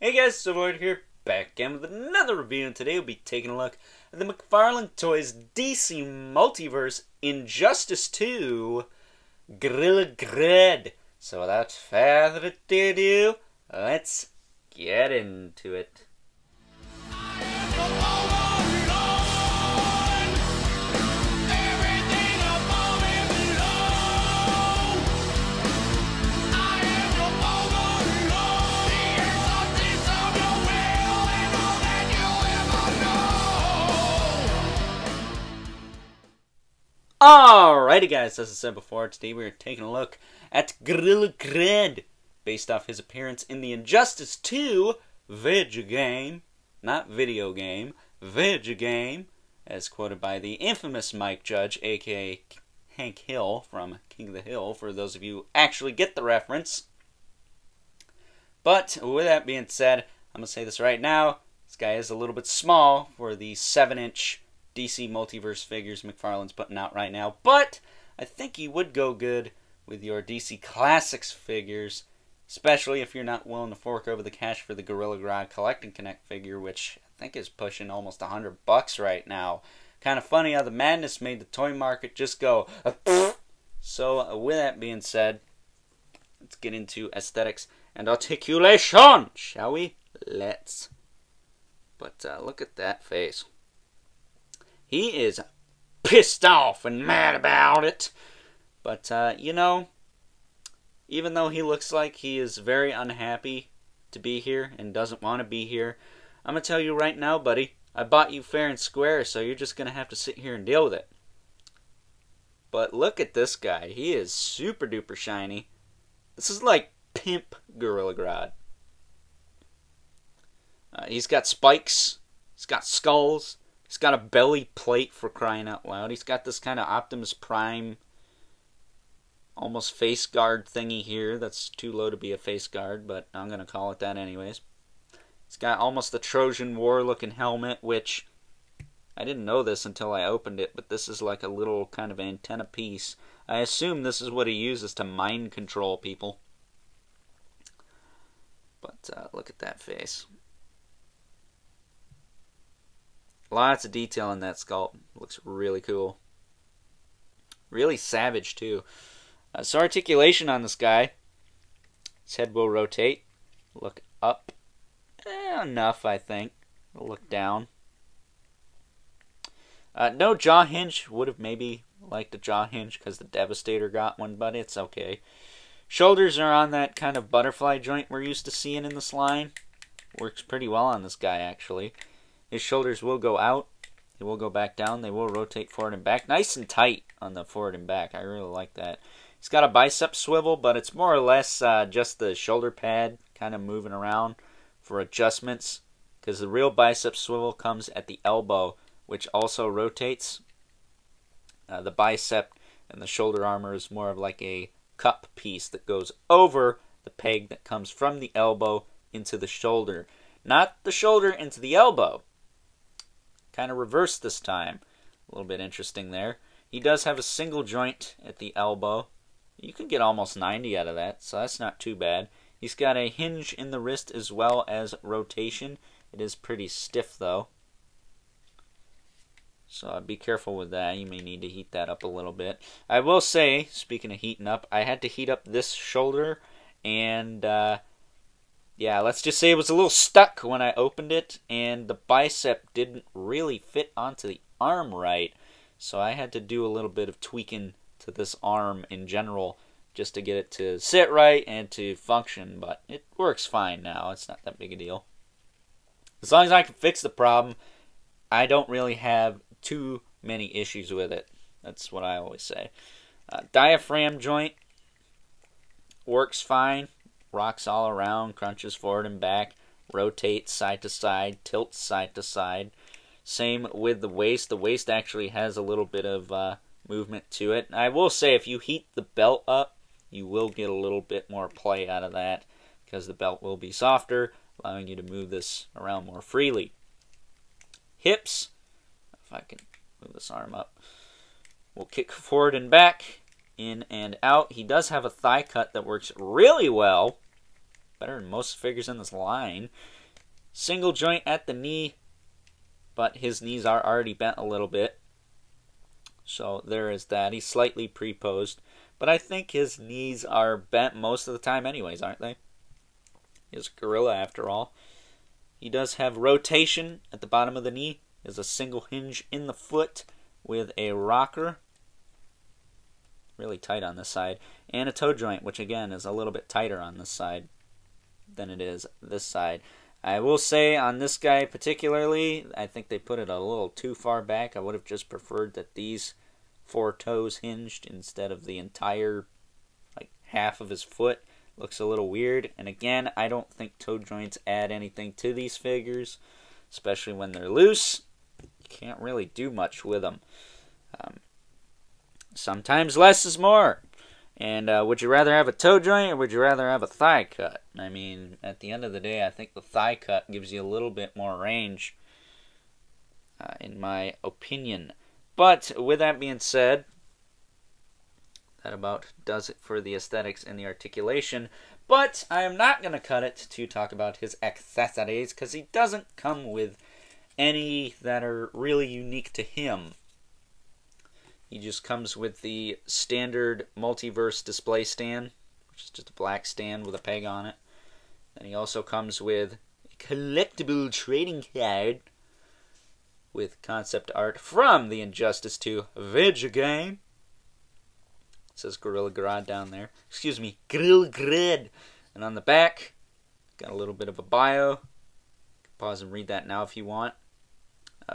Hey guys, Silverwood here, back again with another review, and today we'll be taking a look at the McFarlane Toys DC Multiverse Injustice 2 Grodd. So without further ado, let's get into it. Alrighty guys, as I said before, today we are taking a look at Grodd, based off his appearance in the Injustice 2 video game, not video game, video game, as quoted by the infamous Mike Judge, aka Hank Hill from King of the Hill, for those of you who actually get the reference. But with that being said, I'm going to say this right now, this guy is a little bit small for the 7-inch DC Multiverse figures McFarlane's putting out right now, but I think he would go good with your DC Classics figures, especially if you're not willing to fork over the cash for the Gorilla Grodd Collect and Connect figure, which I think is pushing almost $100 right now. Kind of funny how the madness made the toy market just go So with that being said, let's get into aesthetics and articulation, shall we? Let's. But look at that face. He is pissed off and mad about it. But, you know, even though he looks like he is very unhappy to be here and doesn't want to be here, I'm going to tell you right now, buddy, I bought you fair and square, so you're just going to have to sit here and deal with it. But look at this guy. He is super duper shiny. This is like pimp Gorilla Grodd. He's got spikes. He's got skulls. He's got a belly plate, for crying out loud. He's got this kind of Optimus Prime, almost face guard thingy here. That's too low to be a face guard, but I'm going to call it that anyways. He's got almost the Trojan War looking helmet, which I didn't know this until I opened it, but this is like a little kind of antenna piece. I assume this is what he uses to mind control people. But look at that face. Lots of detail in that sculpt. Looks really cool. Really savage, too. So articulation on this guy. His head will rotate. Look up. Enough, I think. Look down. No jaw hinge. Would have maybe liked a jaw hinge because the Devastator got one, but it's okay. Shoulders are on that kind of butterfly joint we're used to seeing in this line. Works pretty well on this guy, actually. His shoulders will go out. They will go back down. They will rotate forward and back. Nice and tight on the forward and back. I really like that. He's got a bicep swivel, but it's more or less just the shoulder pad kind of moving around for adjustments, because the real bicep swivel comes at the elbow, which also rotates. The bicep and the shoulder armor is more of like a cup piece that goes over the peg that comes from the elbow into the shoulder. Not the shoulder into the elbow. Kind of reversed this time. A little bit interesting there. He does have a single joint at the elbow. You can get almost 90 out of that, so that's not too bad. He's got a hinge in the wrist as well as rotation. It is pretty stiff though, so be careful with that. You may need to heat that up a little bit. I will say, speaking of heating up, I had to heat up this shoulder, and yeah, let's just say it was a little stuck when I opened it, and the bicep didn't really fit onto the arm right, so I had to do a little bit of tweaking to this arm in general just to get it to sit right and to function, but it works fine now. It's not that big a deal. As long as I can fix the problem, I don't really have too many issues with it. That's what I always say. Diaphragm joint works fine. Rocks all around, crunches forward and back, rotates side to side, tilts side to side. Same with the waist. The waist actually has a little bit of movement to it. I will say, if you heat the belt up, you will get a little bit more play out of that, because the belt will be softer, allowing you to move this around more freely. Hips, if I can move this arm up, will kick forward and back, in and out. He does have a thigh cut that works really well. better than most figures in this line. Single joint at the knee, but his knees are already bent a little bit. So there is that. He's slightly pre-posed, but I think his knees are bent most of the time anyways, aren't they? He's a gorilla after all. He does have rotation at the bottom of the knee. There's a single hinge in the foot with a rocker. Really tight on this side. And a toe joint, which again is a little bit tighter on this side than it is this side. I will say on this guy particularly, I think they put it a little too far back. I would have just preferred that these 4 toes hinged instead of the entire, like, half of his foot. Looks a little weird. And again, I don't think toe joints add anything to these figures, especially when they're loose. You can't really do much with them. Sometimes less is more. And would you rather have a toe joint or would you rather have a thigh cut? I mean, at the end of the day, I think the thigh cut gives you a little bit more range, in my opinion. But with that being said, that about does it for the aesthetics and the articulation. But I am not going to cut it to talk about his accessories, because he doesn't come with any that are really unique to him. He just comes with the standard Multiverse display stand, which is just a black stand with a peg on it. Then he also comes with a collectible trading card with concept art from the Injustice 2 video game. It says Gorilla Grodd down there. Excuse me, Gorilla Grodd. And on the back, got a little bit of a bio. Pause and read that now if you want.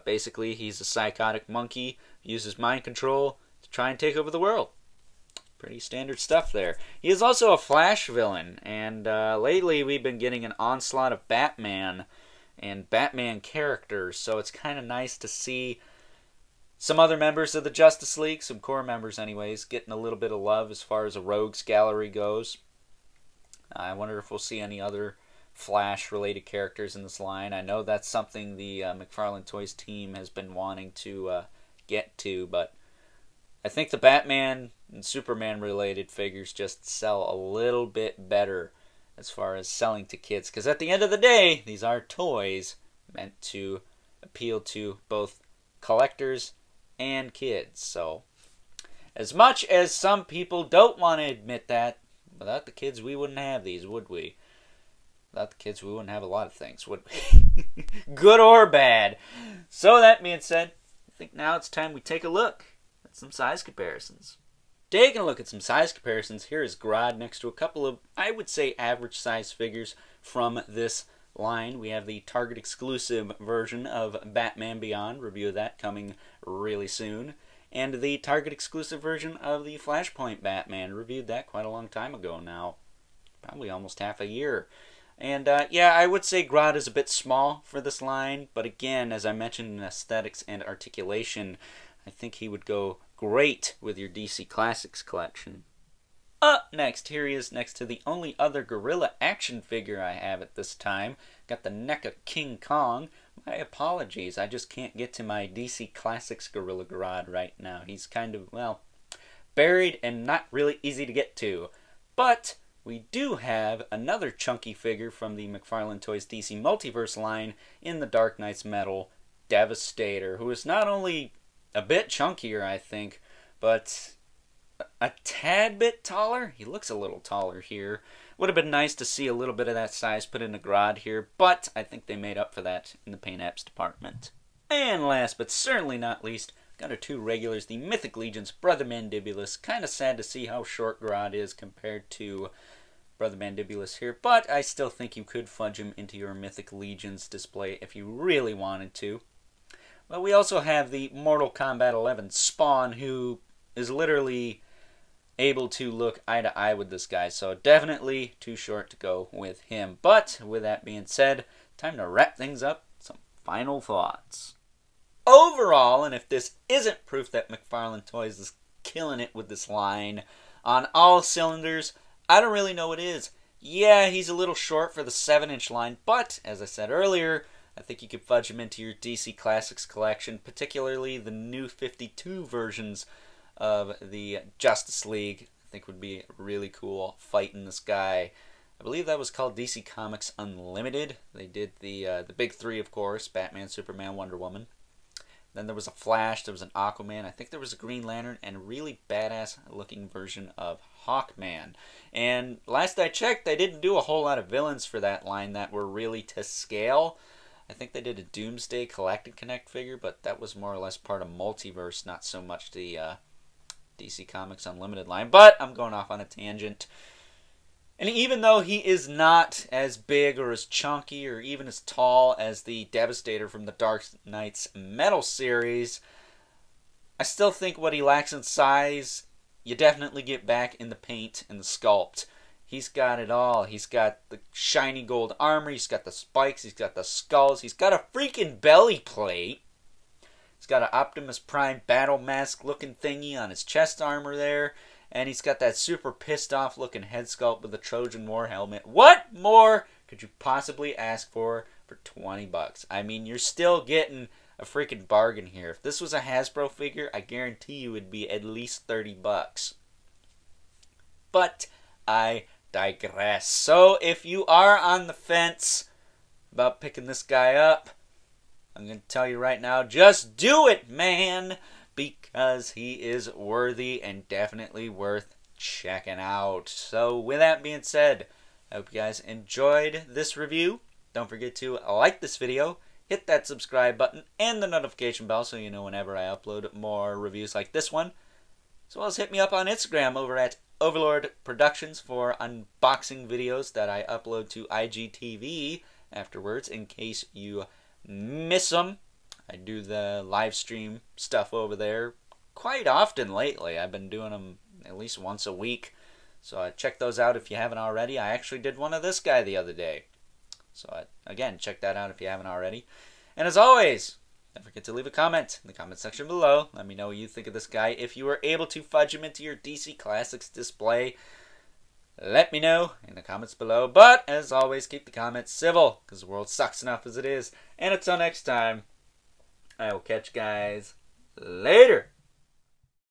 Basically, he's a psychotic monkey, uses mind control to try and take over the world. Pretty standard stuff there. He is also a Flash villain, and lately we've been getting an onslaught of Batman and Batman characters, so it's kind of nice to see some other members of the Justice League, some core members anyways, getting a little bit of love as far as a rogues gallery goes. I wonder if we'll see any other Flash-related characters in this line. I know that's something the McFarlane Toys team has been wanting to get to, but I think the Batman and Superman-related figures just sell a little bit better as far as selling to kids, because at the end of the day, these are toys meant to appeal to both collectors and kids. So, as much as some people don't want to admit that, without the kids we wouldn't have these, would we? Without the kids, we wouldn't have a lot of things, would we? Good or bad. So that being said, I think now it's time we take a look at some size comparisons. Taking a look at some size comparisons, here is Grodd next to a couple of, I would say, average size figures from this line. We have the Target exclusive version of Batman Beyond, review of that coming really soon. And the Target exclusive version of the Flashpoint Batman, reviewed that quite a long time ago now. Probably almost half a year. And yeah, I would say Grodd is a bit small for this line, but again, as I mentioned in aesthetics and articulation, I think he would go great with your DC Classics collection. Up next, here he is next to the only other gorilla action figure I have at this time. Got the NECA King Kong. My apologies, I just can't get to my DC Classics Gorilla Grodd right now. He's kind of, well, buried and not really easy to get to. But we do have another chunky figure from the McFarlane Toys DC Multiverse line in the Dark Knight's Metal, Devastator, who is not only a bit chunkier, I think, but a tad bit taller. He looks a little taller here. Would have been nice to see a little bit of that size put into Grodd here, but I think they made up for that in the paint apps department. And last but certainly not least, got our two regulars, the Mythic Legion's Brother Mandibulus. Kind of sad to see how short Grodd is compared to Brother Mandibulus here, but I still think you could fudge him into your Mythic Legions display if you really wanted to. But we also have the Mortal Kombat 11 Spawn, who is literally able to look eye to eye with this guy, so definitely too short to go with him. But with that being said, time to wrap things up. Some final thoughts. Overall, and if this isn't proof that McFarlane Toys is killing it with this line on all cylinders, I don't really know what is. Yeah, he's a little short for the 7-inch line, but as I said earlier, I think you could fudge him into your DC Classics collection, particularly the new 52 versions of the Justice League. I think would be really cool fighting this guy I believe that was called DC Comics Unlimited. They did the big three, of course: Batman, Superman, Wonder Woman. Then there was a Flash, there was an Aquaman, I think there was a Green Lantern, and a really badass looking version of Hawkman. And last I checked, they didn't do a whole lot of villains for that line that were really to scale. I think they did a Doomsday Collect and Connect figure, but that was more or less part of Multiverse, not so much the DC Comics Unlimited line. But I'm going off on a tangent. And even though he is not as big or as chunky or even as tall as the Devastator from the Dark Knight's Metal series, I still think what he lacks in size, you definitely get back in the paint and the sculpt. He's got it all. He's got the shiny gold armor, he's got the spikes, he's got the skulls, he's got a freaking belly plate. He's got an Optimus Prime battle mask looking thingy on his chest armor there. And he's got that super pissed off looking head sculpt with the Trojan War helmet. What more could you possibly ask for 20 bucks? I mean, you're still getting a freaking bargain here. If this was a Hasbro figure, I guarantee you it'd be at least 30 bucks. But I digress. So if you are on the fence about picking this guy up, I'm going to tell you right now, just do it, man! Because he is worthy and definitely worth checking out. So with that being said, I hope you guys enjoyed this review. Don't forget to like this video, hit that subscribe button and the notification bell so you know whenever I upload more reviews like this one. As well as hit me up on Instagram over at Overlord Productions for unboxing videos that I upload to IGTV afterwards in case you miss them. I do the live stream stuff over there quite often lately. I've been doing them at least once a week. So check those out if you haven't already. I actually did one of this guy the other day. So again, check that out if you haven't already. And as always, don't forget to leave a comment in the comment section below. Let me know what you think of this guy. If you were able to fudge him into your DC Classics display, let me know in the comments below. But as always, keep the comments civil because the world sucks enough as it is. And until next time, I will catch you guys later.